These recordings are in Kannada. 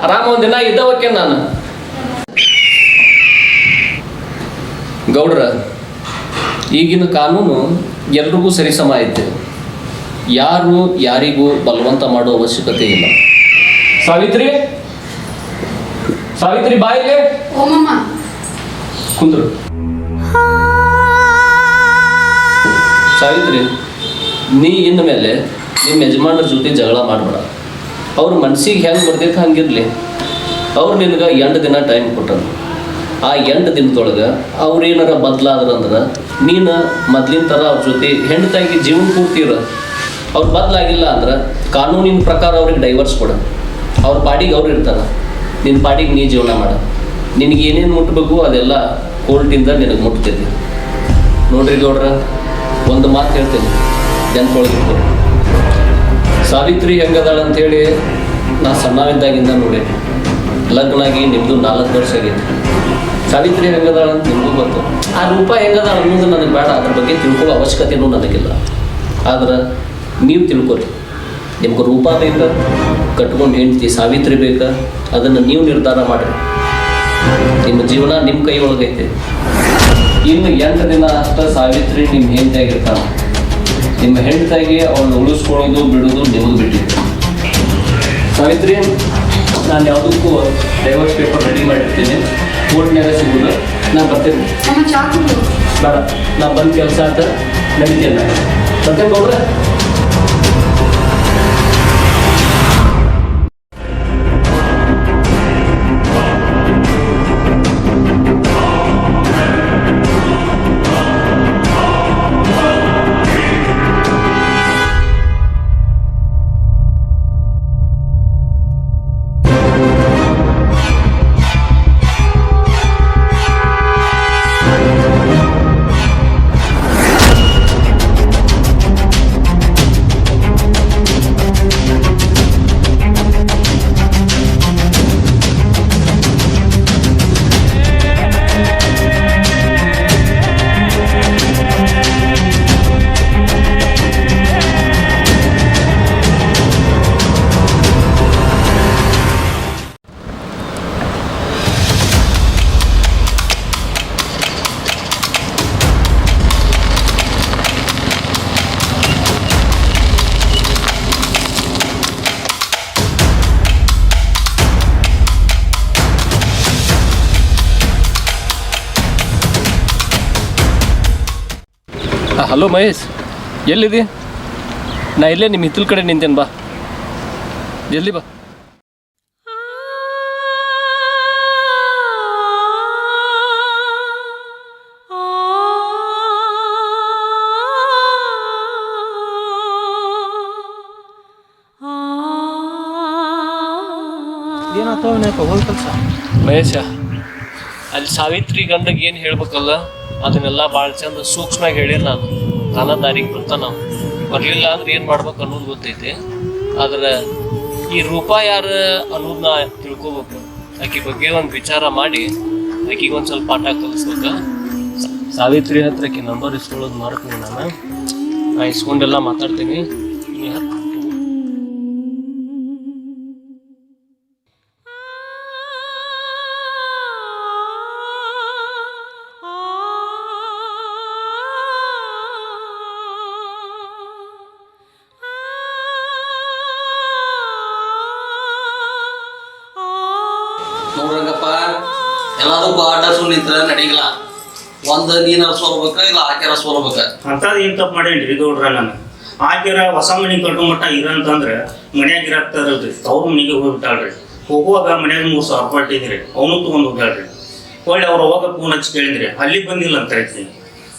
ಆರಾಮ ಒಂದಿನ ಇದ್ದವಕ್ಕೆ ನಾನು ಗೌಡ್ರ ಈಗಿನ ಕಾನೂನು ಎಲ್ರಿಗೂ ಸರಿಸಮ ಐತೆ. ಯಾರು ಯಾರಿಗೂ ಬಲವಂತ ಮಾಡೋ ಅವಶ್ಯಕತೆ ಇಲ್ಲ. ಸಾವಿತ್ರಿ ಸಾವಿತ್ರಿ ಬಾಯಿಗೆ ಕುಂದ್ರು. ಸಾವಿತ್ರಿ, ನೀ ಇನ್ನ ಮೇಲೆ ನಿಮ್ಮ ಯಜಮಾನರ ಜೊತೆ ಜಗಳ ಮಾಡಬೇಡ. ಅವ್ರ ಮನ್ಸಿಗೆ ಹೆಂಗೆ ಬರ್ತೈತೆ ಹಂಗಿರ್ಲಿ. ಅವ್ರು ನಿನಗೆ 8 ದಿನ ಟೈಮ್ ಕೊಟ್ಟರು. ಆ 8 ದಿನದೊಳಗೆ ಅವ್ರು ಏನಾರ ಬದಲಾದ್ರಂದ್ರೆ ನೀನು ಮೊದ್ಲಿನ ಥರ ಅವ್ರ ಜೊತೆ ಹೆಂಡತಾಗಿ ಜೀವನ ಪೂರ್ತಿ ಇರೋ. ಅವ್ರು ಬದಲಾಗಿಲ್ಲ ಅಂದ್ರೆ ಕಾನೂನಿನ ಪ್ರಕಾರ ಅವ್ರಿಗೆ ಡೈವರ್ಸ್ ಕೊಡ. ಅವ್ರ ಪಾಡಿಗೆ ಅವ್ರು ಇರ್ತಾರೆ, ನಿನ್ನ ಪಾಡಿಗೆ ನೀ ಜೀವನ ಮಾಡ. ನಿನಗೆ ಏನೇನು ಮುಟ್ಟಬೇಕು ಅದೆಲ್ಲ ಕೋರ್ಟಿಂದ ನಿನಗೆ ಮುಟ್ತೈತಿ. ನೋಡ್ರಿ ಗೌಡ್ರ, ಒಂದು ಮಾತು ಹೇಳ್ತೇನೆ, ನೆನ್ಕೊಳಗಿರ್ತಾರೆ. ಸಾವಿತ್ರಿ ಹೆಂಗದಾಳ ಅಂಥೇಳಿ ನಾ ಸಣ್ಣವಿದ್ದಾಗಿಂದ ನೋಡೇನಿ. ಲಗ್ನಾಗಿ ನಿಮ್ಮದು 4 ವರ್ಷ ಆಗೈತಿ. ಸಾವಿತ್ರಿ ಹೆಂಗದಾಳ ಅಂತ ನಿಮಗೂ ಗೊತ್ತು. ಆ ರೂಪ ಹೆಂಗದಾಳ ಅನ್ನೋದು ನನಗೆ ಬೇಡ, ಅದ್ರ ಬಗ್ಗೆ ತಿಳ್ಕೊಳ್ಳೋ ಅವಶ್ಯಕತೆಯೂ ನನಗಿಲ್ಲ. ಆದ್ರೆ ನೀವು ತಿಳ್ಕೊರಿ. ನಿಮ್ಗೆ ರೂಪ ಬೇಕಾ, ಕಟ್ಕೊಂಡು ಹೆಂಡ್ತಿ ಸಾವಿತ್ರಿ ಬೇಕಾ, ಅದನ್ನು ನೀವು ನಿರ್ಧಾರ ಮಾಡಿರಿ. ನಿಮ್ಮ ಜೀವನ ನಿಮ್ಮ ಕೈ ಒಳಗೈತೆ. ಇನ್ನು 8 ದಿನ ಅಷ್ಟೇ ಸಾವಿತ್ರಿ ನಿಮ್ಮ ಹೆಂಡತಿಯಾಗಿರ್ತಾನೆ. ನಿಮ್ಮ ಹೆಂಡತಿಯಾಗಿ ಅವಳನ್ನ ಉಳಿಸ್ಕೊಳ್ಳೋದು ಬಿಡೋದು ನಿಮಗೆ ಬಿಟ್ಟಿದೆ. ಸಾವಿತ್ರಿ, ನಾನು ಯಾವುದಕ್ಕೂ ಡೈವರ್ಸ್ ಪೇಪರ್ ರೆಡಿ ಮಾಡಿರ್ತೀನಿ. ಕೋರ್ಟ್ನಾಗ ಸಿಗೋದು. ನಾನು ಬರ್ತೇನೆ. ಬೇಡ, ನಾನು ಬಂದು ಕೆಲಸ ಆತ ನಡೀತೇನೆ. ಬರ್ತೇನೆ ಗೌಡ್ರೆ. ಹಲೋ ಮಹೇಶ್, ಎಲ್ಲಿದೆ? ನಾ ಇಲ್ಲೇ ನಿಮ್ಮ ಹಿತ್ತಲ ಕಡೆ ನಿಂತೇನೆ, ಬಾ ಜಲ್ದಿ ಬಾ. ಮಹೇಶ, ಅಲ್ಲಿ ಸಾವಿತ್ರಿ ಗಂಡಗೆ ಏನು ಹೇಳ್ಬೇಕಲ್ಲ ಅದನ್ನೆಲ್ಲ ಭಾಳ ಚಂದ ಸೂಕ್ಷ್ಮವಾಗಿ ಹೇಳಿಲ್ಲ. ನಾನು ದಾರಿಗೆ ಬರ್ತಾನ, ನಾವು ಬರಲಿಲ್ಲ ಅಂದ್ರೆ ಏನು ಮಾಡ್ಬೇಕು ಅನ್ನೋದು ಗೊತ್ತೈತಿ. ಆದ್ರೆ ಈ ರೂಪ ಯಾರು ಅನ್ನೋದನ್ನ ತಿಳ್ಕೊಬೇಕು. ಆಕೆ ಬಗ್ಗೆ ಒಂದು ವಿಚಾರ ಮಾಡಿ ಆಕೆಗೆ ಒಂದು ಸ್ವಲ್ಪ ಪಾಠ ಕಲಿಸ್ಬೇಕು. ಸಾವಿತ್ರಿ ಹತ್ರ ಆಕೆ ನಂಬರ್ ಇಸ್ಕೊಳ್ಳೋದು ಮಾಡ್ತೀನಿ. ನಾನು ಇಸ್ಕೊಂಡೆಲ್ಲ ಮಾತಾಡ್ತೀನಿ. ನೋಡ್ರಂಗಪ್ಪ, ಎಲ್ಲದಕ್ಕೂ ಆಟ ಸುಮ್ಮನಿತ್ರ ನಡೀಗಿಲ್ಲ. ಒಂದು ನೀನು ಸೋಲ್ಬೇಕ, ಇಲ್ಲ ಆಕೆರ ಸೋಲ್ಬೇಕ ಅಂತದ್ ಏನ್ ತಪ್ಪು ಮಾಡೇನ್ರಿ ಗೌಡ್ರ? ನಾನು ಆಕೆರ ಹೊಸ ಮನೆ ಕಟ್ಟೋ ಮಟ್ಟ ಇರಂತಂದ್ರೆ ಮನ್ಯಾಗ ಇರಾಕ್ತಾರಲ್ರಿ, ಅವ್ರ ಮನೆಗೆ ಹೋಗ್ಬಿಟ್ಟಾಳ್ರಿ. ಹೋಗುವಾಗ ಮನ್ಯಾಗ 3,000 ರೂಪಾಯಿ ಇಟ್ಟಿದ್ರಿ, ಅವನು ತೊಗೊಂಡು ಹೋಗ್ಯಾಳ್ರಿ. ಹೊಳ್ಳಿ ಅವ್ರು ಅವಾಗ ಫೋನ್ ಹಚ್ಚಿ ಕೇಳಿದ್ರಿ, ಅಲ್ಲಿ ಬಂದಿಲ್ಲ ಅಂತ ಹೇಳ್ತೀನಿ.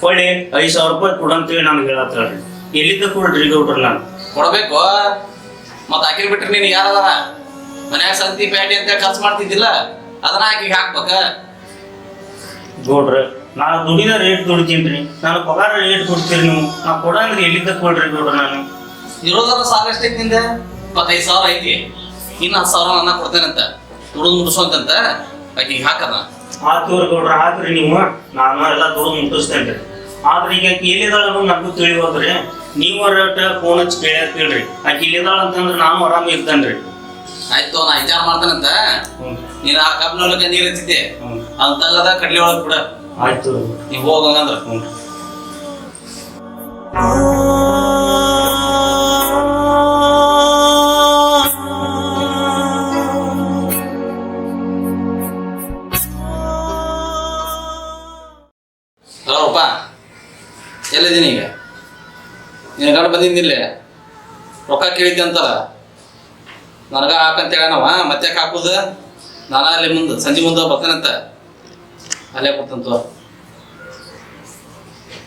ಹೊಳ್ಳಿ 5,000 ರೂಪಾಯಿ ಕೊಡಂತೇಳಿ ನನಗೆ ಹೇಳತ್ತಾಳ್ರಿ. ಎಲ್ಲಿದ್ದ ಕೊಡ್ರಿ ಗೌಡ್ರ ನಾನು ಕೊಡಬೇಕು. ಮತ್ತೆ ಆಕಿನ ಬಿಟ್ರೆ ನೀನು ಯಾರದಾರ ಮನ್ಯಾಗ ಸಂತಿ ಪ್ಯಾಟಿ ಅಂತ ಖರ್ಚು ಮಾಡ್ತಿದ್ದಿಲ್ಲ, ಅದನ್ನ ಆಕಿಗೆ ಹಾಕ್ಬೇಕ. ಗೌಡ್ರ ನಾನು ದುಡಿದ ರೇಟ್ ದುಡಿತೀನಿ, ನಾನು ಪಗಾರ ರೇಟ್ ಕೊಡ್ತೀರಿ ನೀವು, ನಾ ಕೊಡಂದ್ರೆ ಎಲ್ಲಿದ್ದ ಕೊಡ್ರಿ ಗೌಡ್ರ ನಾನು. ಇರೋದರ ಸಾಲ ಎಷ್ಟೈತಿ ನಿಂದ? 25,000 ಐತಿ. ಇನ್ನು 10,000 ನನ್ನ ಕೊಡ್ತೇನಂತ ದುಡಿದು ಮುಟ್ಟಿಸೋಂತಂತ ಆಕಿಗೆ ಹಾಕದ. ಆತೂರ್ ಗೌಡ್ರ ಹಾಕ್ರಿ ನೀವು, ನಾನು ಎಲ್ಲ ದುಡಿದು ಮುಟ್ಟಿಸ್ತೇನ್ರಿ. ಆದ್ರೆ ಈಗ ಆಕಿ ಎಲ್ಲಿದಾಳ ನನಗೂ ತಿಳಿಯೋದ್ರಿ. ನೀವು ಫೋನ್ ಹಚ್ಚಿ ಕೇಳ್ರಿ ಆಕಿ ಇಲ್ಲಿದಾಳ ಅಂತಂದ್ರೆ ನಾನು ಆರಾಮ ಇರ್ತೇನ್ರಿ. ಆಯ್ತು, ನಾ ವಿಚಾರ ಮಾಡ್ತಾನಂತ. ನೀನು ಆ ಕಬ್ಬಿನೊಳಗೆ ನೀರು ಎತ್ತಿದ್ದೆ ಅಂತ ತಗದ ಕಡ್ಲಿ ಒಳಗೆ ಬಿಡ. ಆಯ್ತು ನೀವು ಹೋಗಂಗಂದ್ರ. ಹಲೋ ಅಪ್ಪ, ಎಲ್ಲಿದ್ದೀನಿ ಈಗ? ನಿನ್ನ ಗಂಡ ಬಂದಿದ್ದಿಲ್ಲ, ರೊಕ್ಕ ಕೇಳಿದ್ದೆ ಅಂತಲ್ಲ, ನನಗ ಹಾಕಂತ ಹೇಳನವ. ಮತ್ತೆ ಹಾಕುದ ನಾನು ಅಲ್ಲಿ ಮುಂದೆ ಸಂಜೆ ಮುಂದೆ ಬರ್ತಾನಂತ, ಅಲ್ಲೇ ಕೊಡ್ತಂತ.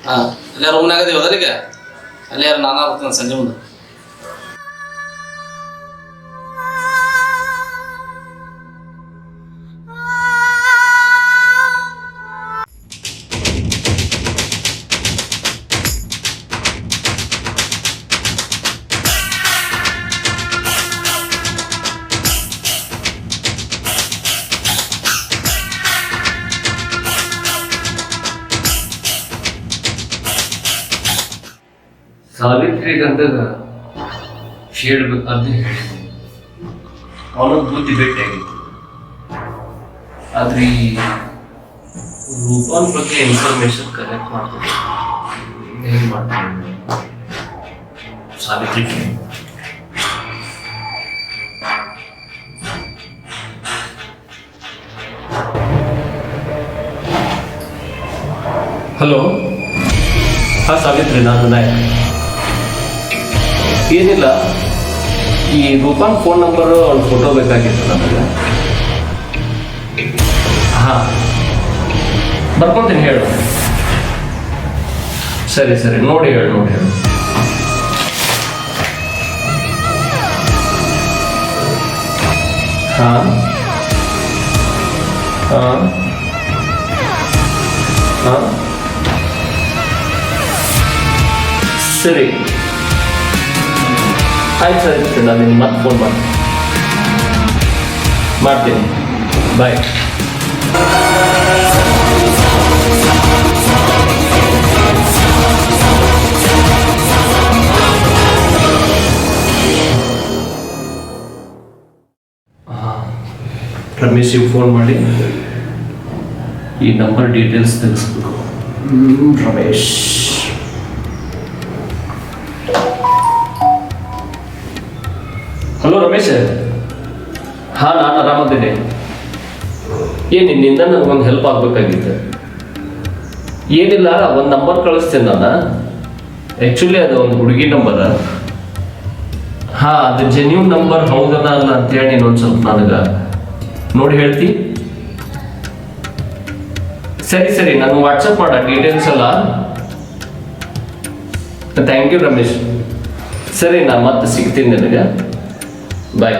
ಹಾಂ, ಅಲ್ಲೇ ರೂಮ್ನಾಗ ಅದೀವಿ ಅದರಿಗೆ, ಅಲ್ಲೇ ನಾನು ಬರ್ತಾನೆ ಸಂಜೆ ಮುಂದೆ. ಸಾವಿತ್ರಿ ಗಂಧದ ಹೇಳ್ಬೇಕು ಅಂತ ಹೇಳಿದ್ದೆ. ಅವನೊಂದು ಬುದ್ಧಿ ಭೇಟಿಯಾಗಿತ್ತು. ಆದ್ರೆ ಈ ರೂಪನ್ ಬಗ್ಗೆ ಇನ್ಫಾರ್ಮೇಶನ್ ಕಲೆಕ್ಟ್ ಮಾಡ್ತಾರೆ. ಹೇಗೆ ಮಾಡ್ತಾರೆ ಸಾವಿತ್ರಿ? ಹಲೋ, ಹಾಂ ಸಾವಿತ್ರಿ, ನಾನು ನಾಯಕ್. ಏನಿಲ್ಲ, ಈ ರೂಪಾನ್ ಫೋನ್ ನಂಬರು ಅವ್ನ ಫೋಟೋ ಬೇಕಾಗಿತ್ತು ನಮಗೆ. ಹಾಂ, ಬರ್ಕೊಂತೀನಿ, ಹೇಳು. ಸರಿ ಸರಿ, ನೋಡಿ ಹೇಳು. ಹಾಂ ಹಾಂ ಹಾಂ, ಸರಿ ಆಯ್ತು ಸರಿ, ನಾನು ನಿಮ್ಗೆ ಮತ್ತೆ ಫೋನ್ ಮಾಡ್ತೀನಿ. ಬಾಯ್. ರಮೇಶಿಗೆ ಫೋನ್ ಮಾಡಿ ಈ ನಂಬರ್ ಡೀಟೇಲ್ಸ್ ತಿಳಿಸ್ಬೇಕು. ರಮೇಶ್, ಹಲೋ ರಮೇಶ್. ಹಾಂ, ನಾನು ಆರಾಮದ್ದೀನಿ. ನಿನ್ನಿಂದ ನನಗೊಂದು ಹೆಲ್ಪ್ ಆಗಬೇಕಾಗಿತ್ತು. ಏನಿಲ್ಲ, ಒಂದು ನಂಬರ್ ಕಳಿಸ್ತೇನೆ ನಾನು. ಆ್ಯಕ್ಚುಲಿ ಅದು ಒಂದು ಹುಡುಗಿ ನಂಬರ್. ಹಾಂ, ಅದು ಜೆನ್ಯೂನ್ ನಂಬರ್ ಹೌದಲ್ಲ ಅಲ್ಲ ಅಂತೇಳಿ ನೀನು ಒಂದು ಸ್ವಲ್ಪ ನನಗೆ ನೋಡಿ ಹೇಳ್ತಿ? ಸರಿ ಸರಿ, ನನಗೆ ವಾಟ್ಸಪ್ ಮಾಡ ಡೀಟೇಲ್ಸ್ ಎಲ್ಲ. Thank you Ramesh. ಸರಿ, ನಾನು ಮತ್ತೆ ಸಿಗ್ತೀನಿ ನಿನಗೆ. ಬಾಯ್.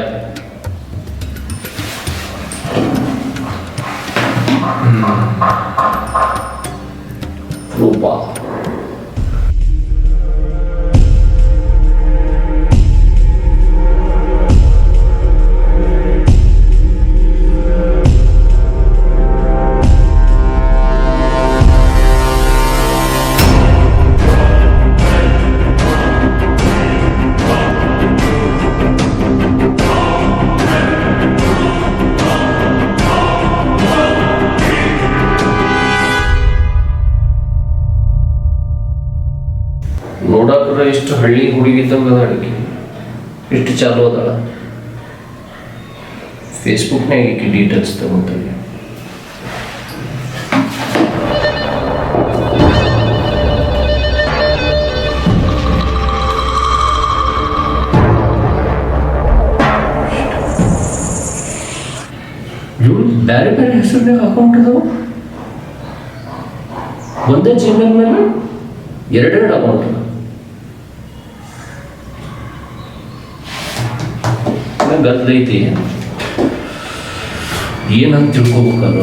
ರೂಪಾ, ನೋಡಕ್ರೆ ಇಷ್ಟು ಹಳ್ಳಿ ಹುಡುಗಿದ್ದಂಗೆ ಅದ ಅಡಿಕೆ, ಇಷ್ಟು ಚಾಲು ಅದಾಳ. ಫೇಸ್ಬುಕ್ನಾಗ ಈಕೆ ಡೀಟೇಲ್ಸ್ ತಗೊಂತೀವಿ. ಬೇರೆ ಬೇರೆ ಹೆಸರಿನಾಗ ಅಕೌಂಟ್ ಅದಾವ. ಒಂದೇ ಜಿಮೇಲ್ ಮೇಲೆ ಎರಡೆರಡು ಅಕೌಂಟ್. ಗದ್ದೈತಿ ಏನಂತ ತಿಳ್ಕೊಬೇಕಲ್ಲ.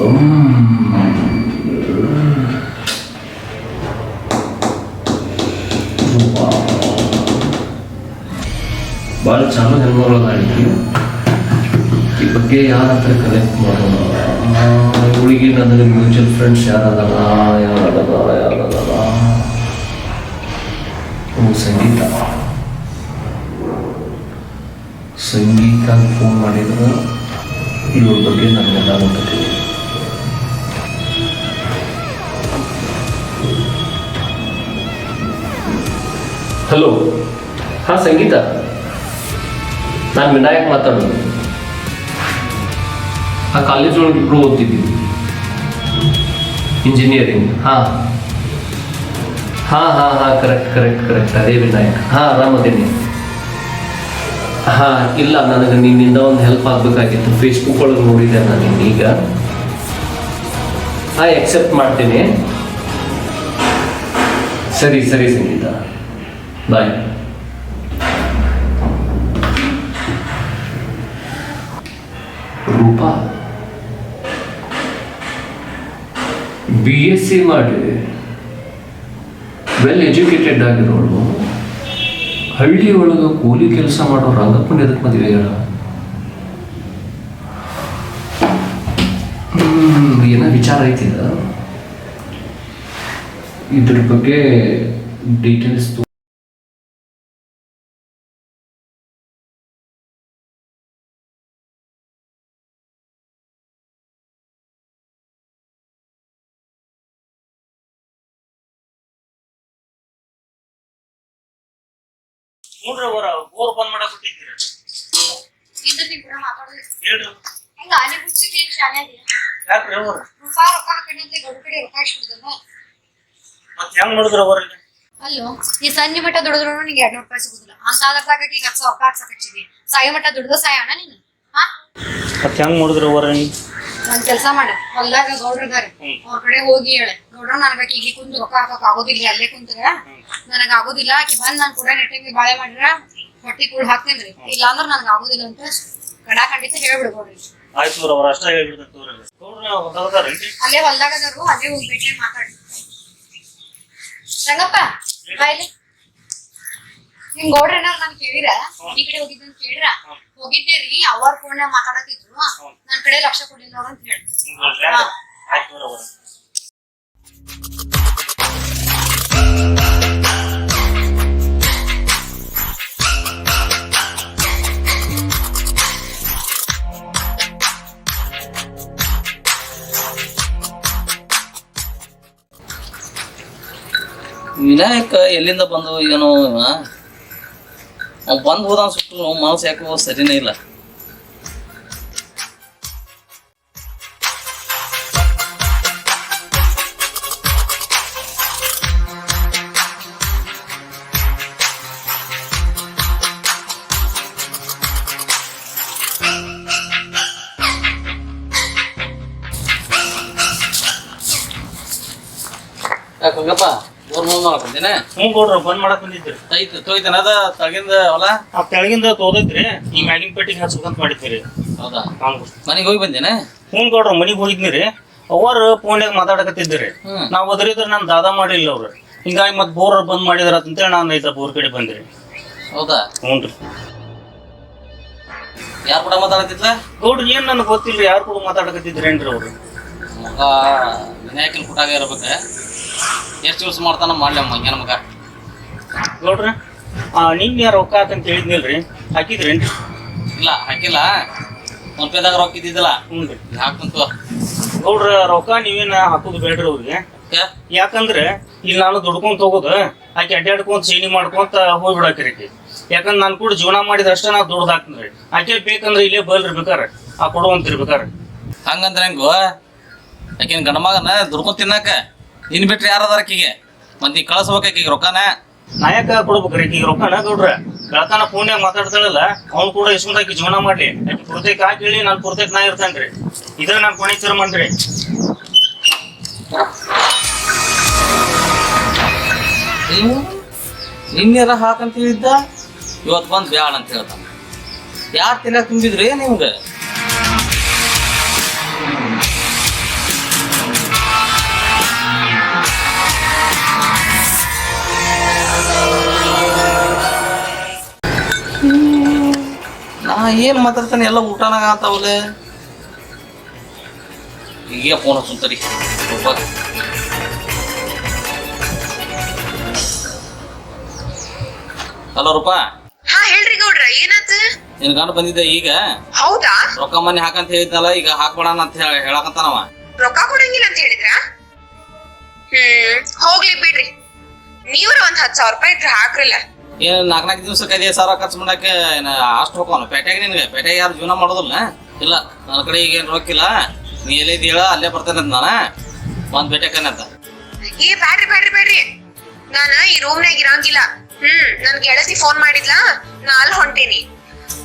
ಭಾಳ ಚಾಲು ಹೆಣ್ಮಗಳು ಆಡಿದ್ವಿ. ಈ ಬಗ್ಗೆ ಯಾರ ಹತ್ರ ಕಲೆಕ್ಟ್ ಮಾಡೋಣ? ಹುಡುಗಿ ನನಗೆ ಮ್ಯೂಚುವಲ್ ಫ್ರೆಂಡ್ಸ್ ಯಾರದಾರ? ಸಂಗೀತ ಫೋನ್ ಮಾಡಿದ್ರೆ ಇವ್ರ ಬಗ್ಗೆ ನನಗೆಲ್ಲ ಗೊತ್ತಿದೆ. ಹಲೋ, ಹಾಂ ಸಂಗೀತ, ನಾನು ವಿನಾಯಕ್ ಮಾತಾಡೋದು. ಆ ಕಾಲೇಜ್ ಒಳಗೆ ಇಬ್ಬರು ಓದ್ತಿದ್ದೀವಿ, ಇಂಜಿನಿಯರಿಂಗ್. ಹಾಂ ಹಾಂ ಹಾಂ ಹಾಂ ಕರೆಕ್ಟ್ ಅದೇ ವಿನಾಯಕ್. ಹಾಂ ಆರಾಮದೇನಿ. ಹಾಂ ಇಲ್ಲ, ನನಗೆ ನಿನ್ನಿಂದ ಒಂದು ಹೆಲ್ಪ್ ಆಗಬೇಕಾಗಿತ್ತು. ಫೇಸ್ಬುಕ್ ಒಳಗೆ ನೋಡಿದ್ದೆ ನಾನು ಈಗ. ಹಾಂ ಎಕ್ಸೆಪ್ಟ್ ಮಾಡ್ತೀನಿ. ಸರಿ ಸಂಗೀತ, ಬಾಯ್. ರೂಪಾ BSc ಮಾಡಿ ವೆಲ್ ಎಜುಕೇಟೆಡ್ ಆಗಿರೋಳು, ಹಳ್ಳಿ ಒಳಗೆ ಕೂಲಿ ಕೆಲಸ ಮಾಡೋ ರಂಗಪ್ಪನ ಎದಕ್ಕೆ ಮದುವೆ ಹೇಳ? ಏನೋ ವಿಚಾರ ಐತಿದ, ಇದ್ರ ಬಗ್ಗೆ ಡೀಟೇಲ್ಸ್ ನೋಡ್ರಿ ಅವರ ಬೋರ್ ಬಂದ್ ಮಾಡಕ್ ಬಿಟ್ಟಿದ್ದೀರಿ. ಹೇಳ್ರಿ ಯಾಕ್ರಿ ಅವ್ರ ಮತ್ ಹೆಂಗ್ ನೋಡಿದ್ರ ಅವ್ರಿಗೆ? ಅಲ್ಲೋ, ಈ ಸಂಜೆ ಮಟ್ಟ ದುಡಿದ್ರು ನಿಂಗೆ 200 ರೂಪಾಯಿ ಸಿಗುದಿಲ್ಲ. ಅಂತ ಸಾಲಕ್ಕಾಗಿ ಖರ್ಚು ರೊಕ್ಕ ಹಾಕ್ಸಕಚ್ಚಿದಿ. ಸಾಯಿ ಮಟ್ಟ ದುಡ್ದು ಸಾಯಣ ನೀನು. ಮತ್ ಹೆಂಗ್ ನೋಡಿದ್ರ ಅವ್ರ? ಒಂದ್ ಕೆಲ್ಸ ಮಾಡ, ಹೊಲ್ದಾಗ ಗೌಡ್ರದಾರ ಅವ್ರ ಕಡೆ ಹೋಗಿ ಹೇಳಿ, ಗೌಡ್ರ ನನಗ ಈಗ ಕುಂತು ರೊಕ್ಕ ಹಾಕಕ್ ಆಗೋದಿಲ್ಲ, ಅಲ್ಲೇ ಕುಂತ್ರ ನನಗ ಆಗೋದಿಲ್ಲ, ಆಕಿ ಬಂದ್ ನಾನ್ ಕೂಡ ನೆಟ್ಟಿಗೆ ಬಾಳೆ ಮಾಡಿದ್ರ ಹೊಟ್ಟಿ ಕೂಡ ಹಾಕ್ತೇನ್ರಿ, ಇಲ್ಲ ಅಂದ್ರ ನನಗ ಆಗೋದಿಲ್ಲ ಅಂತ ಕಡಾ ಖಂಡಿತ ಹೇಳ್ಬಿಡ್ಬೋಡ್ರಿ. ಆಯ್ತು ಅವ್ರ ಅಷ್ಟ ಹೇಳ್ಬಿಡ್ತಾರೆ. ಅಲ್ಲೇ ಹೊಲ್ದಾಗ ಅದಾರು, ಅಲ್ಲೇ ಹೋಗಿ ಭೇಟಿ ಮಾತಾಡಿ. ರಂಗಪ್ಪ ಬಾಯ್ಲಿ, ನಿಮ್ ಗೌಡ್ರ ಏನಾರ ನನ್ ಕೇಳಿರ ಈ ಕಡೆ ಹೋಗಿದ್ದಂತ ಕೇಳಿರ? ಹೋಗಿದ್ದೇರಿ, ಅವ್ರ ಫೋನ್ ಮಾತಾಡತಿದ್ರು, ನನ್ ಕಡೆ ಲಕ್ಷ ಕೊಡ್ಲಿಲ್ಲ ಅವ್ರ ಅಂತ ಹೇಳಿ. ವಿನಾಯಕ ಎಲ್ಲಿಂದ ಬಂದು ಏನೋ ಅವ್ ಬಂದು ಹೋದ ಸುಟ್ಟು ಮನಸ್ಸು ಯಾಕೋ ಸರಿನೇ ಇಲ್ಲ. ಯಾಕಪ್ಪ ಮಾಡ್ಕೊಂತೇನೆ? ಹ್ಞೂ ಗೌಡ್ರ ಬಂದ್ ಮಾಡಕ್ ಬಂದಿದ್ರಿ. ತೊಯ್ತಾನ ಅದ ತಳಗಿಂದ ಹೊಲ? ಆ ಕೆಳಗಿಂದ ತೋದೈತ್ರಿ, ಈ ಮ್ಯಾಗಿನ ಪೆಟ್ಟಿಗೆ ಹಚ್ಬೇಕಂತ ಮಾಡಿದ್ರಿ. ಹೌದಾ? ಮನೆಗೆ ಹೋಗಿ ಬಂದೇನೆ? ಹ್ಞೂ ಗೌಡ್ರ ಮನಿಗ್ ಹೋಗಿದ್ನಿರಿ. ಅವ್ರ ಫೋನ್ಯಾಗ ಮಾತಾಡಕತ್ತಿದ್ರಿ. ನಾವ್ ಒದರಿದ್ರ ನನ್ ದಾದ ಮಾಡಿಲ್ಲ ಅವ್ರು, ಹಿಂಗಾಗಿ ಮತ್ ಬೋರ್ ಬಂದ್ ಮಾಡಿದ್ರ ಅಂತೇಳಿ ನಾನು ಐತ ಬೋರ್ ಕಡೆ ಬಂದ್ರಿ. ಹೌದಾ? ಹ್ಞೂನ್ರಿ. ಯಾರು ಕೂಡ ಮಾತಾಡತ್ತಿದ್ಲ? ಗೌಡ್ರ ಏನ್ ನನ್ಗೆ ಗೊತ್ತಿಲ್ರಿ, ಯಾರು ಕೂಡ ಮಾತಾಡಕತ್ತಿದ್ರೇನ್ರಿ ಅವ್ರು? ಮಗ ವಿನಾಯಕನ ಕುಟಾಗ ಇರ್ಬೇಕ. ಎಷ್ಟು ದಿವಸ ಮಾಡ್ತಾನ ಮಾಡ್ಲಿ ಮಂಗ್ಯಾನ ಮಗ. ಗೌಡ್ರ ನಿನ್ನೆ ರೊಕ್ಕ ಹಾಕಂತ ಹೇಳಿದ್ನಿಲ್ರಿ, ಹಾಕಿದ್ರೇನ್ರಿ? ಇಲ್ಲ ಹಾಕಿಲ್ಲ, ಫೋನ್ ಪೇದಾಗ ರೊಕ್ಕ ಇದ್ದಿದ್ದಲ್ಲ. ಹ್ಞೂ ರೀ, ಹಾಕ್ತಂತ. ಗೌಡ್ರ ರೊಕ್ಕ ನೀವೇನ ಹಾಕೋದು ಬೇಡ್ರಿ ಅವ್ರಿಗೆ. ಯಾಕಂದ್ರೆ ಇಲ್ಲಿ ನಾನು ದುಡ್ಕೊಂತ ಹೋಗೋದು, ಆಕೆ ಅಡ್ಡಾಡ್ಕೊಂತ ಸೀನಿ ಮಾಡ್ಕೊಂತ ಹೋಗ್ಬಿಡಾಕ್ರಿ. ಯಾಕಂದ್ರೆ ನಾನು ಕೂಡ ಜೀವನ ಮಾಡಿದಷ್ಟೇ ನಾ ದುಡ್ದು ಹಾಕ್ತೀನಿ. ಆಕೆ ಬೇಕಂದ್ರೆ ಇಲ್ಲೇ ಬಲ್ರಿರ್ಬೇಕಾರ, ಆ ಕೊಡುವಂತಿರ್ಬೇಕಾರ. ಹಂಗಂದ್ರೆ ಹೆಂಗೋ? ಆಕಿನ ಗಂಡ ಮಗನ ದುಡ್ಕೊಂತ ತಿನ್ನಾಕ ಇನ್ ಬಿಟ್ರೆ ಯಾರದಾರ ಆಕಿಗೆ? ಮಂದಿ ಕಳಿಸ್ಬೇಕು ಆಕಿಗೆ ರೊಕ್ಕನ. ನಾಯಕ ಕೊಡ್ಬೇಕ್ರಿ ಈಗ ರೊಕ್ಕನ. ಗೌಡ್ರ ಗಳತನ ಫೋನ್ಯಾಗ ಮಾತಾಡ್ತಾಳಲ್ಲ, ಅವ್ನು ಕೂಡ ಇಸ್ಕೊಂಡಾಕಿ ಜೀವನ ಮಾಡ್ಲಿ. ಆಕಿ ಪುರ್ತೇಕ್ ಹಾಕಿ ನಾನು ಪುರ್ತೇಕ್ ನಾ ಇರ್ತೇನ್ರಿ. ಇದ್ರ ನಾನು ಕೊನೆ ತಿರ್ಮನ್ರಿ. ನೀವು ನಿನ್ನೆರ ಹಾಕಂತ ಹೇಳಿದ್ದ ಇವತ್ತು ಬಂದು ಬ್ಯಾಡ ಅಂತ ಹೇಳ್ತಾನೆ. ಯಾರು ತಿನ್ನಕ್ಕೆ ತುಂಬಿದ್ರಿ ನಿಮ್ಗೆ? ನಾ ಏನು ಮಾತಾಡ್ತಾನೆ ಎಲ್ಲ ಊಟನಾಗ ಆತಾವಲೆ. ಈಗ ಫೋನ್ ಹಚ್ಚುತ್ತರಿ. ಹಲೋ ರೂಪಾ. ಹಾ ಹೇಳ್ರಿ ಗೌಡ್ರ, ಏನಾತ? ನಿನ್ ಗಂಡ ಬಂದಿದ್ದೆ ಈಗ. ಹೌದಾ? ರೊಕ್ಕ ಮನೆ ಹಾಕಂತ ಹೇಳಿದ್ನಲ್ಲ, ಈಗ ಹಾಕ್ಬೇಡ ಅಂತ ಹೇಳಕಂತಾನವ. ರೊಕ್ಕ ಕೊಡಂಗಿಲ್ಲ ಅಂತ ಹೇಳಿದ್ರ? ಹೋಗ್ಲಿ ಬಿಡ್ರಿ. ನೀವ್ರ ಒಂದ್ 10,000 ರೂಪಾಯಿ ಇಟ್ರೆ ಹಾಕ್ರಲ್ಲ. ಏನ್ 4 ದಿವ್ಸಕ್ಕೆ 5,000 ಖರ್ಚು ಮಾಡಕ್ಕೆ ಅಷ್ಟು ಹೋಗೋನು ಪೇಟೆಗೆ? ನಿನ್ಗೆ ಪೇಟೆಗೆ ಯಾರು ಜೀವನ ಮಾಡೋದಿಲ್ಲ? ಇಲ್ಲ, ನನ್ನ ಕಡೆ ಈಗ ಏನು ರೊಕ್ಕಿಲ್ಲ. ನೀ ಎಲ್ಲಿದ್ದು ಹೇಳ, ಅಲ್ಲೇ ಬರ್ತೇನೆ ಅಂತ ನಾನು ಒಂದ್ ಬೇಟೆಕನಂತ. ಏ ಬ್ಯಾಡ್ರಿ ಬ್ಯಾಡ್ರಿ ಬ್ಯಾಡ್ರಿ, ನಾನ ಈ ರೂಮ್ನಾಗ ಇರಂಗಿಲ್ಲ. ನನ್ ಗೆಳತಿ ಫೋನ್ ಮಾಡಿದ್ಲಾ, ನಾ ಅಲ್ಲಿ ಹೊಂಟೇನಿ.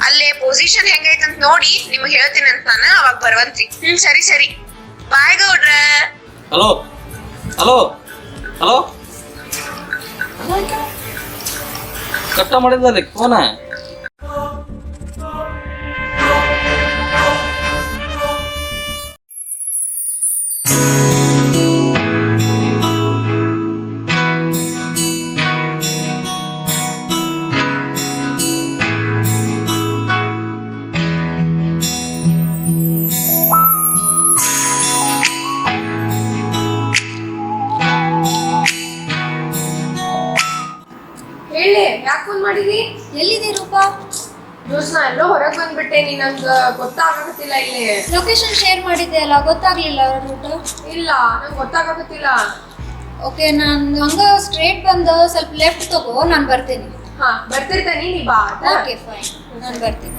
ಅಲ್ಲೇ ಪೊಸಿಷನ್ ಹೆಂಗೈತಂತ ನೋಡಿ ನಿಮ್ಗೆ ಹೇಳ್ತೀನಿ ಅಂತ ನಾನು, ಅವಾಗ ಬರುವಂತ್ರಿ. ಸರಿ ಸರಿ, ಬಾಯ್ ಗೌಡ್ರ. ಹಲೋ ಹಲೋ ಹಲೋ, ಕಟ್ಟ ಮಾಡಿದ್ದಲ್ಲಿ ಫೋನ. ಹೇಳಿ, ಯಾಕೆ ಫೋನ್ ಮಾಡಿದಿ? ಎಲ್ಲಿದೆ ರೂಪಾ? ದೋಸ್ತ, ನಾ ಎಲ್ಲೋ ಹೊರಗೆ ಬಂದ್ಬಿಟ್ಟೇನಿ, ನಂಗೆ ಗೊತ್ತಾಗತ್ತಿಲ್ಲ ಇಲ್ಲಿ. ಲೊಕೇಶನ್ ಶೇರ್ ಮಾಡಿದ್ದೆ ಅಲ್ಲ, ಗೊತ್ತಾಗ್ಲಿಲ್ಲ ರೂಟ್? ಇಲ್ಲ, ನಂಗೆ ಗೊತ್ತಾಗತ್ತಿಲ್ಲ. ಓಕೆ, ನಾನು ಹಂಗ ಸ್ಟ್ರೇಟ್ ಬಂದು ಸ್ವಲ್ಪ ಲೆಫ್ಟ್ ತಗೋ, ನಾನು ಬರ್ತೀನಿ. ಹಾ, ಬರ್ತಿರ್ತಾನಿ, ನೀ ಬಾ. ಓಕೆ ಫೈನ್, ನಾನು ಬರ್ತೀನಿ.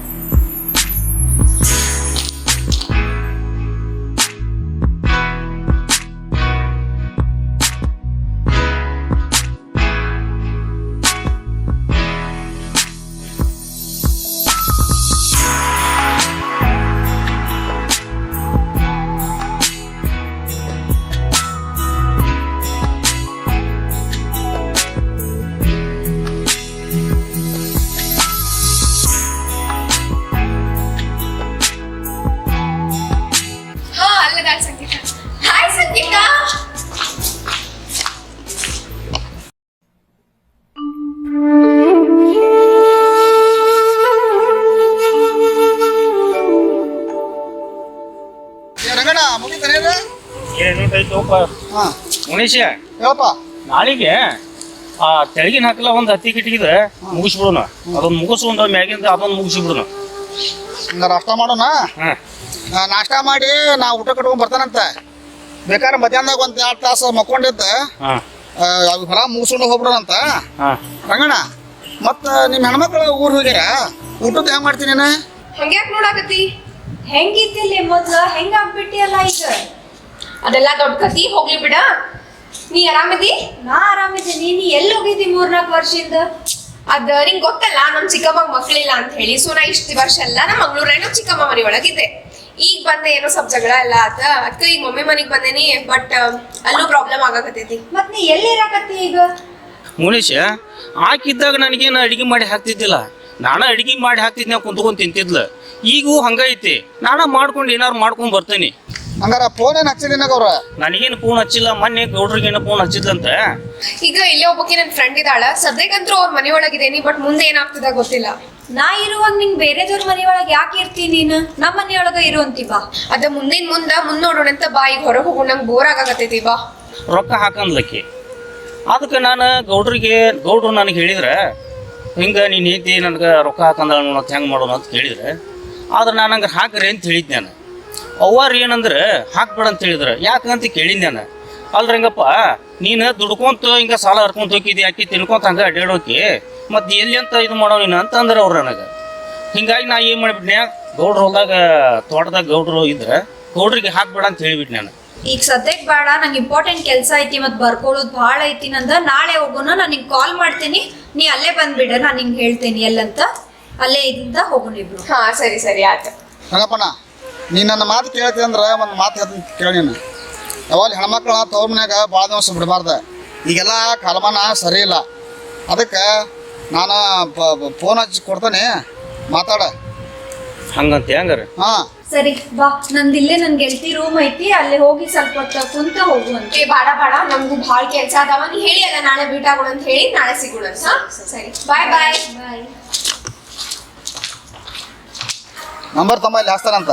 ಮುನೇಶ, ಹೇಳಪ್ಪ. ನಾಳೆಗೆ ಆ ತೆಳಗಿನ ಹಾಕಲ್ಲ ಒಂದು ಹತ್ತಿ ಕಿಟಕಿದ ಮುಗಿಸ್ಬಿಡೋಣ. ಅದೊಂದು ಮುಗಿಸ್ಕೊಂಡು ಮ್ಯಾಗಿಂದ ಅದೊಂದು ಮುಗಿಸ್ಬಿಡೋಣ. ನಾಷ್ಟ ಮಾಡೋಣ. ನಾಷ್ಟ ಮಾಡಿ ನಾ ಊಟ ಕಟ್ಕೊಂಡ್ ಬರ್ತಾನಂತ. ಬೇಕಾದ್ರೆ ಮಧ್ಯಾಹ್ನದಾಗ ಒಂದ್ 2 ತಾಸು ಮಕ್ಕೊಂಡಿದ್ದ ಹೊರ ಮುಗಿಸ್ಕೊಂಡು ಹೋಗ್ಬಿಡೋಣಂತ. ರಂಗಣ್ಣ, ಮತ್ತ ನಿಮ್ ಹೆಣ್ಮಕ್ಳು ಊರ್ ಹೋಗ್ಯಾರ, ಊಟದ ಹೆಂಗ್ ಮಾಡ್ತೀನಿ ನೀನು? ಹಂಗ್ಯಾಕ್ ನೋಡಾಕತ್ತಿ? ಹೆಂಗಿತ್ತಿಲ್ಲ ಮೊದ್ಲ, ಹೆಂಗ ಆಗ್ಬಿಟ್ಟಿಯಲ್ಲ ಈಗ? ಅದೆಲ್ಲ ದೊಡ್ಡ ಕತಿ, ಹೋಗ್ಲಿ ಬಿಡ. ನೀ ಆರಾಮದಿ? ನಾ ಆರಾಮಿದ್ದೀನಿ. ನೀ ಎಲ್ಲಿ ಹೋಗಿದ್ದಿ 3-4 ವರ್ಷದಿಂದ? ಅದ ನಿಂಗ್ ಗೊತ್ತಲ್ಲ, ನಮ್ ಚಿಕ್ಕಮ್ಮ ಮಕ್ಳಿಲ್ಲ ಅಂತ ಹೇಳಿ. ಸೊ ನಾ ಇಷ್ಟು ವರ್ಷ ಎಲ್ಲ ನಮ್ಮ ಮಂಗ್ಳೂರೇನೋ ಚಿಕ್ಕಮ್ಮ ಮನೆ ಒಳಗಿದ್ದೆ. ಈಗ ಬಂದೆ, ಏನೋ ಸ್ವಲ್ಪ ಜಗಳ ಎಲ್ಲ ಆತ, ಅದಕ್ಕೆ ಈಗ ಮಮ್ಮಿ ಮನೆಗ್ ಬಂದೇನಿ. ಬಟ್ ಅಲ್ಲೂ ಪ್ರಾಬ್ಲಮ್ ಆಗಾಕತ್ತೈತಿ. ಮತ್ ನೀ ಎಲ್ಲಿರಾಕತ್ತಿ ಈಗ? ಮುನೇಶ, ಆಕಿದ್ದಾಗ ನನಗೇನು ಅಡಿಗೆ ಮಾಡಿ ಹಾಕ್ತಿದ್ದಿಲ್ಲ. ನಾನ ಅಡಿಗೆ ಮಾಡಿ ಹಾಕ್ತಿದ್ನ, ಕುಂತ್ಕೊಂಡು ತಿಂತಿದ್ಲ. ಈಗೂ ಹಂಗೈತಿ, ನಾನ ಮಾಡ್ಕೊಂಡು ಏನಾರು ಮಾಡ್ಕೊಂಡ್ ಬರ್ತೇನೆ. ಹಂಗಾರ ಫೋನ್ ಏನ್ ಹಚ್ಚಿದಿನ ಅವ್ರ? ನನಗೇನು ಫೋನ್ ಹಚ್ಚಿಲ್ಲ. ಮೊನ್ನೆ ಗೌಡ್ರಿಗೇನು ಫೋನ್ ಹಚ್ಚಿದ್ಲಂತ. ಈಗ ಇಲ್ಲೇ ಒಬ್ಬಕ್ಕೆ ನನ್ನ ಫ್ರೆಂಡ್ ಇದ್ದಾಳ, ಸದ್ಯಕ್ಕಂತೂ ಅವ್ರ ಮನೆ ಒಳಗಿದೇನಿ. ಬಟ್ ಮುಂದೆ ಏನಾಗ್ತದ ಗೊತ್ತಿಲ್ಲ. ನಾ ಇರುವಾಗ ನಿಂಗ್ ಬೇರೆದವ್ರ ಮನೆಯೊಳಗೆ ಯಾಕೆ ಇರ್ತೀನಿ ನೀನು? ನಮ್ಮ ಮನೆಯೊಳಗ ಇರುವಂತಿ ಬಾ. ಅದ ಮುಂದ್ ನೋಡೋಣ ಅಂತ ಬಾ. ಈಗ ಹೊರಗೆ ಹೋಗೋಣ, ನಂಗೆ ಬೋರ್ ಆಗಾಕತ್ತೈತಿ. ಬಾ. ರೊಕ್ಕ ಹಾಕಂದ್ಲಕ್ಕಿ. ಅದಕ್ಕೆ ನಾನು ಗೌಡ್ರು ನನಗೆ ಹೇಳಿದ್ರೆ, ಹಿಂಗೆ ನೀನು ಐತಿ ನನಗೆ ರೊಕ್ಕ ಹಾಕಂದ ನೋಡೋದು ಹೆಂಗೆ ಮಾಡೋಣ ಅಂತ ಹೇಳಿದ್ರೆ, ಆದ್ರೆ ನಾನು ಹಂಗೆ ಹಾಕ್ರಿ ಅಂತ ಹೇಳಿದ್ದೆ. ನಾನು ಅವ್ವಾರು ಏನಂದ್ರೆ ಹಾಕ್ಬೇಡ ಅಂತ ಹೇಳಿದ್ರೆ, ಯಾಕಂತ ಕೇಳಿದ್ದೆ ನಾನು. ಅಲ್ರಿ ಹಂಗಪ್ಪ, ನೀನು ದುಡ್ಕೊಂತ ಹಿಂಗೆ ಸಾಲ ಹರ್ಕೊಂತ ಹೋಗಿದ್ದಿ, ಯಾಕೆ ತಿನ್ಕೊಂತ ಹಂಗೆ ಅಡ್ಡಾಡೋಕೆ, ಮತ್ತು ಎಲ್ಲಿ ಅಂತ ಇದು ಮಾಡೋ ನೀನು ಅಂತಂದ್ರೆ ಅವ್ರು ನನಗೆ. ಹಿಂಗಾಗಿ ನಾ ಏನು ಮಾಡಿಬಿಟ್ನೆ, ಗೌಡ್ರು ಹೊಲ್ದಾಗ ತೋಟದಾಗ ಗೌಡ್ರು ಇದ್ರೆ ಗೌಡ್ರಿಗೆ ಹಾಕ್ಬೇಡ ಅಂತ ಹೇಳಿಬಿಟ್ಟು ನಾನು. ಈಗ ಸದ್ಯಕ್ಕೆ ಬೇಡ, ನಂಗೆ ಇಂಪಾರ್ಟೆಂಟ್ ಕೆಲಸ ಐತಿ, ಮತ್ತು ಬರ್ಕೊಳ್ಳೋದು ಭಾಳ ಐತಿ ನಂದು. ನಾಳೆ ಹೋಗೋಣ, ನಾನು ನಿಂಗೆ ಕಾಲ್ ಮಾಡ್ತೀನಿ, ನೀ ಅಲ್ಲೇ ಬಂದ್ಬಿಡ, ನಾನು ನಿಂಗೆ ಹೇಳ್ತೇನೆ ಎಲ್ಲಂತ. ಅಲ್ಲೇ ಇದ್ದ ಹೋಗೋಣ ಇಬ್ರು. ಹಾ ಸರಿ ಸರಿ ಆಯ್ತು. ರಂಗಪ್ಪಣ್ಣ, ನೀ ನನ್ನ ಮಾತು ಕೇಳ್ತಿ ಅಂದ್ರೆ ಒಂದು ಮಾತು ಹೇಳ್ತೀನಿ ಕೇಳಿ. ನೀನು ಯಾವಾಗ ಹೆಣ್ಮಕ್ಳ ತವ್ರ ಮನ್ಯಾಗ ಭಾಳ ದಿವಸ ಬಿಡಬಾರ್ದ. ಈಗೆಲ್ಲ ಕಾಲಮಾನ ಸರಿ ಇಲ್ಲ. ಅದಕ್ಕೆ ನಾನು ಫೋನ್ ಹಚ್ಚಿ ಕೊಡ್ತೇನೆ, ಮಾತಾಡ. ಹಂಗಂತ ಹೆಂಗಾರ ಹಾಂ ಸರಿ ಬಾ, ನಂದಿಲ್ಲೇ ನನ್ ಗೆಳತಿ ರೂಮ್ ಐತಿ, ಅಲ್ಲಿ ಹೋಗಿ ಸ್ವಲ್ಪ ಹೊತ್ತು ಕುಂತ ಹೋಗುವಂತ. ಏ ಬಾಡ ಬಾಡ, ನಮ್ಗೂ ಭಾಳ ಕೆಲ್ಸ ಅದಾವ. ನೀ ಹೇಳಿ ಅಲ್ಲ ನಾಳೆ ಮೀಟ್ ಆಗೋಣ ಅಂತ ಹೇಳಿ, ನಾಳೆ ಸಿಗೋಣ. ಸರಿ, ಬಾಯ್ ಬಾಯ್. ಬಾಯ್. ನಂಬರ್ ತಮ್ಮ ಇಲ್ಲಿ ಹಾಸ್ತಾರಂತ.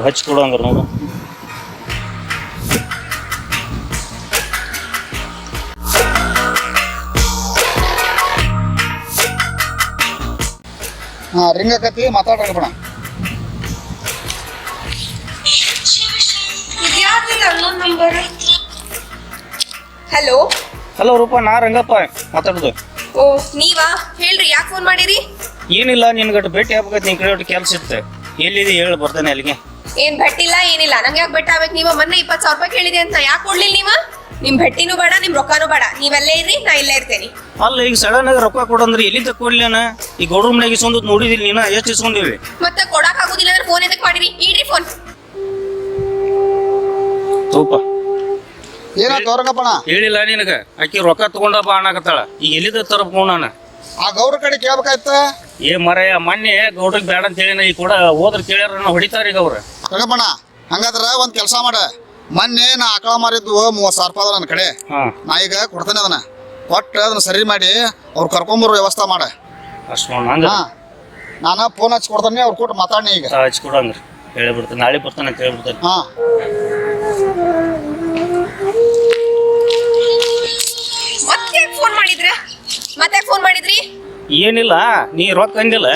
ಹಚ್ಚಿ ಕೊಡು ಹಂಗಾರ ನೋಡು. ಹಾಂ ರಿಂಗ್ ಆಕತಿ, ಮಾತಾಡ್ರಿ ಬಣ. ನಂಬರ್. ಹಲೋ ಹಲೋ ರೂಪ, ನಾ ರಂಗಪ್ಪ ಮಾತಾಡೋದು. ಓ ನೀವಾ? ಹೇಳ್ರಿ, ಯಾಕೆ ಫೋನ್ ಮಾಡಿರಿ? ಏನಿಲ್ಲ, ನಿನ್ಗಟ್ಟು ಭೇಟಿ ಆಗ್ಬೇಕಂತ ನಿನ್ ಕಡೆ ಒಟ್ಟು ಕೆಲಸ ಇತ್ತು. ಎಲ್ಲಿದೆ ಹೇಳಿ ಬರ್ತೇನೆ ಅಲ್ಲಿಗೆ. ಏನ್ ಭಟ್ಟಿಲ್ಲ ಏನಿಲ್ಲ, ನಂಗೆ ಯಾಕೆ ಬೆಟ್ಟ ಆಗ್ಬೇಕು? ನೀವು ಮೊನ್ನೆ 20,000 ರೂಪಾಯಿ ಕೇಳಿದೆ ಅಂತ ಯಾಕೆ ಕೊಡ್ಲಿಲ್ಲ ನೀವ? ನಿಮ್ ಭಟ್ಟಿನೂ ಬೇಡ, ನಿಮ್ ರೊಕ್ಕನೂ ಬೇಡ. ನೀವೆಲ್ಲೇ ಇರ್ರಿ, ನಾ ಇಲ್ಲೇ ಇರ್ತೇನೆ. ಅಲ್ಲ ಈಗ ಸಡನ್ ಆಗಿ ರೊಕ್ಕ ಕೊಡಂದ್ರೆ ಎಲ್ಲಿಂದ ಕೊಡ್ಲೇನ? ಈ ಗೌಡ್ರ ಮನೆಗೆ ಇಸ್ಕೊಂಡ್ ನೋಡಿದಿಲ್ಲ ನೀನ, ಎಷ್ಟು ಇಸ್ಕೊಂಡಿವಿ? ಮತ್ತೆ ಕೊಡಕ್ ಆಗುದಿಲ್ಲ ಅಂದ್ರೆ ಫೋನ್ ಎದಕ್ ಮಾಡಿರಿ? ಇಡ್ರಿ ಫೋನ್. ತೂಪ ಏನಾಯ್ತು ರಂಗಪ್ಪಣ? ಹೇಳಿಲ್ಲ ನಿನಗ, ಆಕಿ ರೊಕ್ಕ ತಗೊಂಡ ಬಾ ಅನ್ನಕತ್ತಾಳ. ಈಗ ಎಲ್ಲಿದ ತರಬೇಕು ನಾನು? ಆ ಗೌಡ್ರ ಕಡೆ ಕೇಳ್ಬೇಕಾಯ್ತು. ಏ ಮರಯ್ಯ, ಮೊನ್ನೆ ಗೌಡ್ರಿಗೆ ಬೇಡ ಅಂತ ಹೇಳಿ ಈಗ ಕೂಡ ಹೋದ್ರ ಕೇಳ್ಯಾರ ಹೊಡಿತಾರ ಈಗ ಅವ್ರ. ರಂಗಪ್ಪಣ ಹಂಗಾದ್ರೆ ಒಂದು ಕೆಲಸ ಮಾಡ. ಮೊನ್ನೆ ನಾ ಆಕಳ ಮಾರಿದ್ದು 30,000 ರೂಪಾಯಿ ಅದ ನನ್ನ ಕಡೆ. ನಾ ಈಗ ಕೊಡ್ತೇನೆ, ಅದನ್ನ ಕೊಟ್ಟು ಅದನ್ನ ಸರಿ ಮಾಡಿ ಅವ್ರು ಕರ್ಕೊಂಬರೋ ವ್ಯವಸ್ಥೆ ಮಾಡ. ಅಷ್ಟು ಹಂಗ ಹಾಂ, ನಾನು ಫೋನ್ ಹಚ್ಚಿ ಕೊಡ್ತೇನೆ, ಅವ್ರು ಕೊಟ್ಟು ಮಾತಾಡಿ ಈಗ. ಹಚ್ಕೊಡು ಹಂಗ್ರಿ, ಹೇಳಿಬಿಡ್ತೇನೆ. ನಾಳೆ ಬರ್ತಾನೆ ಅಂತ ಹೇಳ್ಬಿಡ್ತೇನೆ. ಹಾಂ ಮತ್ತೆ ಫೋನ್ ಮಾಡಿದ್ರಿ? ಏನಿಲ್ಲ, ನೀ ರೊಕ್ಕ ಅಂದಿಲ್ಲ.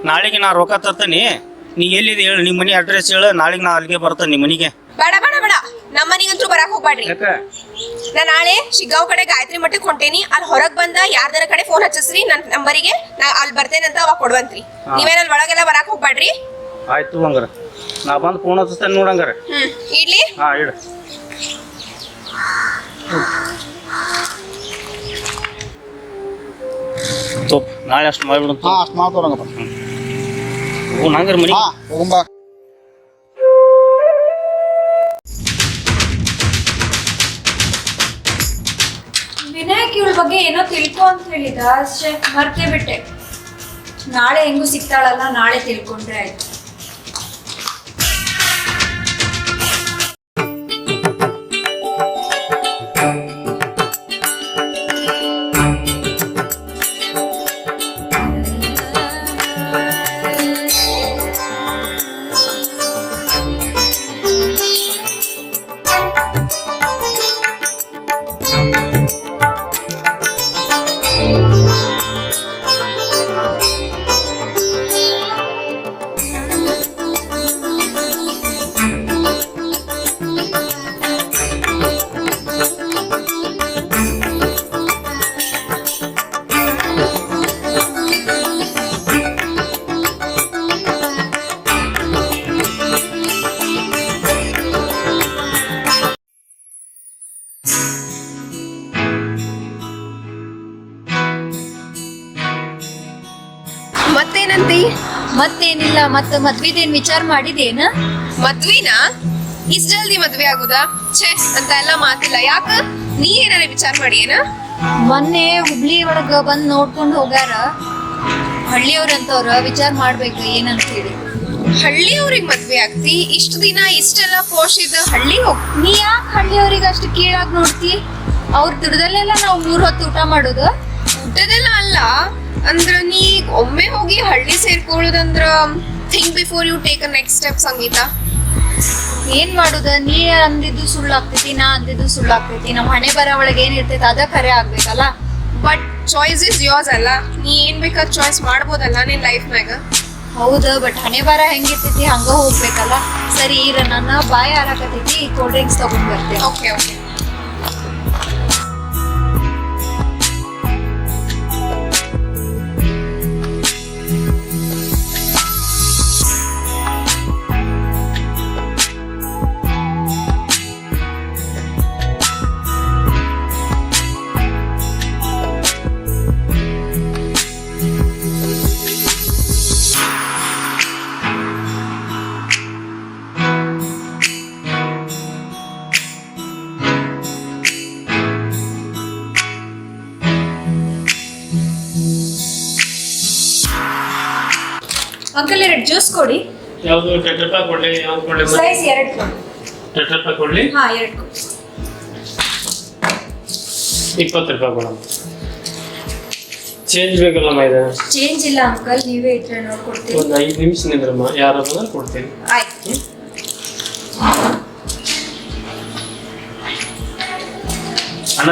ನಾಳೆಗೆ ನಾ ರೊಕ್ಕ ತರ್ತೇನೆ. ನೀ ಎಲ್ಲಿದೆ ಹೇಳು, ನಿಮ್ಮ ಮನೆ ಅಡ್ರೆಸ್ ಹೇಳು, ನಾಳೆಗೆ ನಾ ಅಲ್ಲಿಗೆ ಬರ್ತೇನೆ ನಿಮ್ಮ ಮನೆಗೆ. ಬೇಡ ಬೇಡ ಬೇಡ, ನಮ್ಮ ಮನೆಗಂತೂ ಬರಾಕ್ ಹೋಗ್ಬೇಡ್ರಿ. ನಾ ನಾಳೆ ಶಿಗ್ಗಾಂವ್ ಕಡೆ ಗಾಯತ್ರಿ ಮಠಕ್ಕೆ ಹೊಂಟೇನಿ. ಅಲ್ಲಿ ಹೊರಗ್ ಬಂದ ಯಾರ್ದಾರ ಕಡೆ ಫೋನ್ ಹಚ್ಚಿಸ್ರಿ ನನ್ನ ನಂಬರಿಗೆ, ನಾ ಅಲ್ಲಿ ಬರ್ತೇನೆ ಅಂತ ಅವಾಗ ಕೊಡ್ವಂತ್ರಿ. ನೀವೇನಲ್ಲಿ ಒಳಗೆಲ್ಲ ಬರಾಕ್ ಹೋಗ್ಬೇಡ್ರಿ. ಆಯ್ತು ಹಂಗಾರ, ನಾ ಬಂದು ಫೋನ್ ಹಚ್ಚಿಸ್ತೇನೆ ನೋಡಂಗಾರ. ಇಡ್ಲಿ. ಹಾಂ ಇಡು. ನಾಳೆ ಅಷ್ಟು ಮಾಡಿಬಿಡು. ಹಾಂ ಅಷ್ಟು ಮಾಡ್ತೋ ರಂಗಪ್ಪ. ಹಂಗಾರ ಮನೆ. ಹಾಂ ಹೋಗುಂಬಾ. ವಿನಾಯಕ್ ಇವಳ ಬಗ್ಗೆ ಏನೋ ತಿಳ್ಕೊ ಅಂತ ಹೇಳಿದ, ಅಷ್ಟೇ ಮರ್ತೇ ಬಿಟ್ಟೆ. ನಾಳೆ ಹೆಂಗೂ ಸಿಗ್ತಾಳಲ್ಲ, ನಾಳೆ ತಿಳ್ಕೊಂಡ್ರೆ ಆಯ್ತು. ಮತ್ತೇನಂತಿ? ಮತ್ತೇನಿಲ್ಲ, ಮತ್ತೆ ಮದ್ವಿದೇನ್ ವಿಚಾರ ಮಾಡಿದೇನ? ಮದ್ವಿನಾ? ಇಷ್ಟ ಜಲ್ದಿ ಮದ್ವೆ ಆಗುದಾ? ಛೇ, ಅಂತ ಎಲ್ಲ ಮಾತಿಲ್ಲ. ಯಾಕ? ನೀ ಏನಾರ ವಿಚಾರ ಮಾಡಿ ಏನ? ಮೊನ್ನೆ ಹುಬ್ಳಿ ಒಳಗ ಬಂದ್ ನೋಡ್ಕೊಂಡು ಹೋಗ್ಯಾರ ಹಳ್ಳಿಯವ್ರಂತವ್ರ. ವಿಚಾರ ಮಾಡ್ಬೇಕು ಏನಂತ ಹೇಳಿ. ಹಳ್ಳಿಯವ್ರಿಗೆ ಮದ್ವೆ ಆಗ್ತಿ? ಇಷ್ಟು ದಿನ ಇಷ್ಟೆಲ್ಲ ಪೋಷ್ ಇದ್ದ ಹಳ್ಳಿ ಹೋಗ್. ನೀ ಯಾಕೆ ಹಳ್ಳಿಯವ್ರಿಗೆ ಅಷ್ಟು ಕೀಳಾಗಿ ನೋಡ್ತಿ? ಅವ್ರ ದುಡ್ದಲ್ಲೆಲ್ಲ ನಾವು 3 ಹೊತ್ತು ಊಟ ಮಾಡೋದು. ಊಟದೆಲ್ಲ ಅಲ್ಲ, ಅಂದ್ರ ನೀ ಒಮ್ಮೆ ಹೋಗಿ ಹಳ್ಳಿ ಸೇರ್ಕೊಳ್ಳೋದಂದ್ರ think before you take a next step. Sangeetha, ಏನ್ ಮಾಡುದ? ನೀ ಅಂದಿದ್ದು ಸುಳ್ಳಾಗ್ತೈತಿ, ನಾ ಅಂದಿದ್ದು ಸುಳ್ಳಾಗ್ತೈತಿ. ನಮ್ಮ ಹಣೆ ಬರ ಒಳಗೆ ಏನಿರ್ತೈತಿ ಅದ ಖರೆ ಆಗ್ಬೇಕಲ್ಲ. ಬಟ್ ಚಾಯ್ಸ್ ಇಸ್ ಯೋರ್ಸ್ ಅಲ್ಲ. ನೀ ಏನ್ ಬೇಕಾದ್ ಚಾಯ್ಸ್ ಮಾಡ್ಬೋದಲ್ಲ ನಿನ್ ಲೈಫ್ನಾಗ. ಹೌದು, ಬಟ್ ಹಣೆ ಬರ ಹೆಂಗಿರ್ತೈತಿ ಹಂಗ ಹೋಗ್ಬೇಕಲ್ಲ. ಸರಿ ಇರ, ನನ್ನ ಬಾಯಿ ಹಾರಾಕತೈತಿ, ಕೋಲ್ಡ್ ಡ್ರಿಂಕ್ಸ್ ತಗೊಂಡ್ ಬರ್ತೇನೆ. Okay okay. ಅಂಕಲ್ 2 ಜ್ಯೂಸ್ ಕೊಡಿ. ಯಾವುದು ಟೆಟ್ರಾ ಕೊಡ್ಲಿ, ಯಾವ್ದು ಕೊಡ್ಲಿ? ಸೈಜ್ 2 ಕೊಡಿ. ಟೆಟ್ರಾ ಕೊಡ್ಲಿ? ಹಾ 2 ಕೊಡಿ. 20 ರೂಪಾಯಿ ಕೊಡಮ್ಮ. ಚೇಂಜ್ ಬೇಕಲ್ಲಮ್ಮ ಇದು? ಚೇಂಜ್ ಇಲ್ಲ ಅಂಕಲ್, ನೀವೇ ಇದ್ರೆ ನೋಡ್ಕೊಡ್ತೀನಿ. ಒಂದು 5 ನಿಮಿಷ ನಿಂದ್ರಮ್ಮ, ಯಾರು ಬಂದ್ರೆ ಕೊಡ್ತೀನಿ. ಆಯ್ತು. ಅಣ್ಣ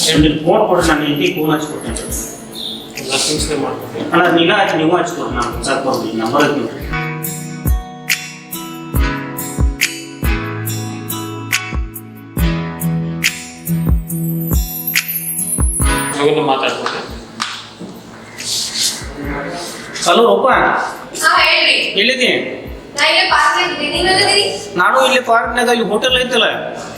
2 ಫೋನ್ ಕೊಡ್ರಿ, ನಾನು ಇಂಟಿಗೆ ಫೋನ್ ಹಚ್ಕೊಡ್ತೀನಿ. 10 ನಿಮಿಷ ಮಾಡ್ತೀನಿ. ಅಣ್ಣ ನೀವೇ ಹಚ್ಚಿ, ನೀವು ಹಚ್ಕೊಡ್ರಿ, ನಾನು ಸಾಕು ಬರ್ತೀನಿ, ನಂಬರ್ ಐತಿ ನೋಡ್ರಿ. ಮಗನ ಮಾತಾಡ್ತೀನಿ. ಹಲೋ ಅಪ್ಪ, ಹಾ ಹೇಳ್ರಿ. ಎಲ್ಲಿದ್ದೀನಿ? ನಾ ಇಲ್ಲೇ ಪಾರ್ಕ್ ಇದ್ದೀನಿ, ನೀವೆಲ್ಲಿದ್ದೀರಿ? ನಾನು ಇಲ್ಲಿ ಪಾರ್ಕ್ನಾಗ ಇಲ್ಲಿ ಹೋಟೆಲ್ ಐತಲ್ಲ,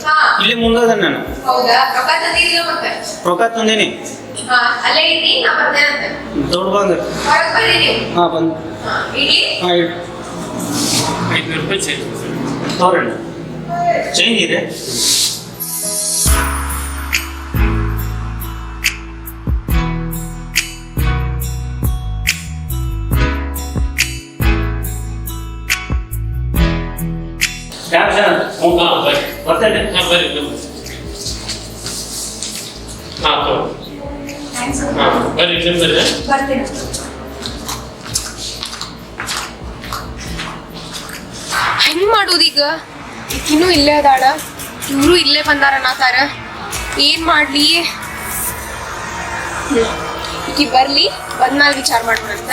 ಹಾ ಇಲ್ಲಿ ಮುಂದೆ ನಾನು ಹೌದಾ, ರೊಕ್ಕ ತಂದಿದ್ದೀರ ಮತ್ತೆ? ರೊಕ್ಕ ತಂದೇನಿ. ಹಾ ಅಲ್ಲೇ ಇದ್ದೀನಿ, ನಾ ಬರ್ತೇನಂತೆ. ದೊಡ್ಡ ಬಂದ. ಹೊರಗೆ ಬರ್ರಿ ನೀವು. ಹಾಂ ಬಂದು. ಹಾ ಇಡ್ಲಿ. ಹಾಂ 500 ರೂಪಾಯಿ ಚೇಂಜ್. ತೋರಣ್ಣ ಚೇಂಜ್ ಇದೆ. ಯಾಕೆ ಜನ ಹಾಂ ಬರ್ರಿ. ಬರ್ತೇನೆ. ಹಾಂ ಬರ್ರಿ. ಹಾಂ ತಗೋ. ಹಾಂ ಬರ್ರಿ, ಇಲ್ಲಿ ಬರ್ರಿ. ಬರ್ತೀನಿ. ಹೆಂಗ್ ಮಾಡೋದೀಗ? ಈಕಿನೂ ಇಲ್ಲೇ ಅದಾಳ, ಇವರು ಇಲ್ಲೇ ಬಂದಾರ ನಾತಾರ. ಏನ್ ಮಾಡ್ಲಿ? ಈಕಿ ಬರ್ಲಿ, ಬಂದ್ಮೇಲೆ ವಿಚಾರ ಮಾಡೋಣಂತ.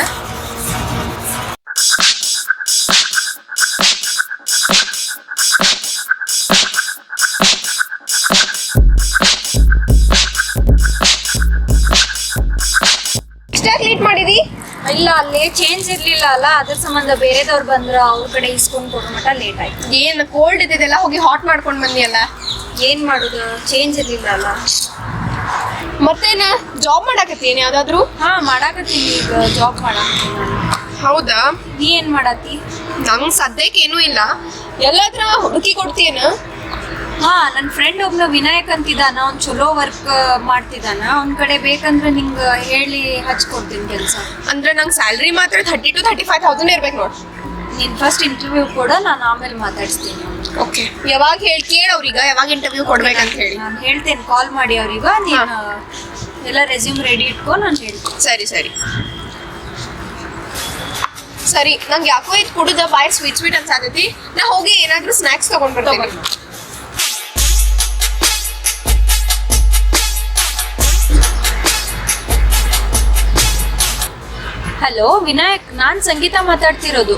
ಇಷ್ಟಾಗಿ ಲೇಟ್ ಮಾಡಿದಿ? ಇಲ್ಲ ಅಲ್ಲೇ ಚೇಂಜ್ ಇರ್ಲಿಲ್ಲ ಅಲ್ಲ, ಅದ್ರ ಸಂಬಂಧ ಬೇರೆದವ್ರು ಬಂದ್ರ ಅವ್ರ ಕಡೆ ಇಸ್ಕೊಂಡ್ ಕೊಡೋ ಮಟ ಲೇಟ್ ಆಯ್ತು. ಏನ್ ಕೋಲ್ಡ್ ಇದ್ದಿದ್ದೆಲ್ಲ ಹೋಗಿ ಹಾಟ್ ಮಾಡ್ಕೊಂಡ್ ಬಂದಿಯಲ್ಲ? ಏನ್ ಮಾಡುದು, ಚೇಂಜ್ ಇರ್ಲಿಲ್ಲ ಅಲ್ಲ. ಮತ್ತೇನ ಜಾಬ್ ಮಾಡಾಕತ್ತೀನಿ ಯಾವ್ದಾದ್ರು? ಹಾ ಮಾಡಾಕತ್ತೀನಿ, ಈಗ ಜಾಬ್ ಮಾಡಾಕತ್ತೀನಿ ನಾನು. ಹೌದಾ? ನೀ ಏನ್ ಮಾಡತ್ತಿ? ನಂಗ್ ಸದ್ಯಕ್ಕೆ ಏನೂ ಇಲ್ಲ. ಎಲ್ಲಾದ್ರ ಹುಡುಕಿ ಕೊಡ್ತೀಯನ? ಹಾ ನನ್ನ ಫ್ರೆಂಡ್ ಒಬ್ನ ವಿನಾಯಕ್ ಅಂತಿದ್ದಾನ, ಅವ್ನ್ ಚಲೋ ವರ್ಕ್ ಮಾಡ್ತಿದ್ದಾನ, ಅವ್ನ ಕಡೆ ಬೇಕಂದ್ರೆ ನಿಂಗ ಹೇಳಿ ಹಚ್ಕೊಡ್ತೀನಿ ಕೆಲಸ. ಅಂದ್ರೆ ನಂಗೆ ಸ್ಯಾಲ್ರಿ ಮಾತ್ರ 30,000 to 35,000 ಇರ್ಬೇಕು ನೋಡ್. ನೀನ್ ಫಸ್ಟ್ ಇಂಟರ್ವ್ಯೂ ಕೊಡ, ನಾನು ಆಮೇಲೆ ಮಾತಾಡ್ಸ್ತೀನಿ. ಓಕೆ, ಯಾವಾಗ ಹೇಳಿ ಕೇಳ ಅವ್ರೀಗ ಯಾವಾಗ ಇಂಟರ್ವ್ಯೂ ಕೊಡ್ಬೇಕಂತ ಹೇಳಿ. ನಾನು ಹೇಳ್ತೇನೆ, ಕಾಲ್ ಮಾಡಿ ಅವ್ರೀಗ. ನೀನು ಎಲ್ಲ ರೆಸ್ಯೂಮ್ ರೆಡಿ ಇಟ್ಕೊ, ನಾನು ಹೇಳ್ತೀನಿ. ಸರಿ ಸರಿ ಸರಿ. ನಂಗೆ ಯಾಕೋ ಇದು ಕುಡಿದ ಬಾಯ್ ಸ್ವೀಟ್ ಸ್ವೀಟ್ ಅನ್ಸಾತೈತಿ. ನಾ ಹೋಗಿ ಏನಾದ್ರೂ ಸ್ನಾಕ್ಸ್ ತಗೊಂಡ್ ಬರ್ತೀನಿ. ಹಲೋ ವಿನಾಯಕ್, ನಾನ್ ಸಂಗೀತ ಮಾತಾಡ್ತಿರೋದು.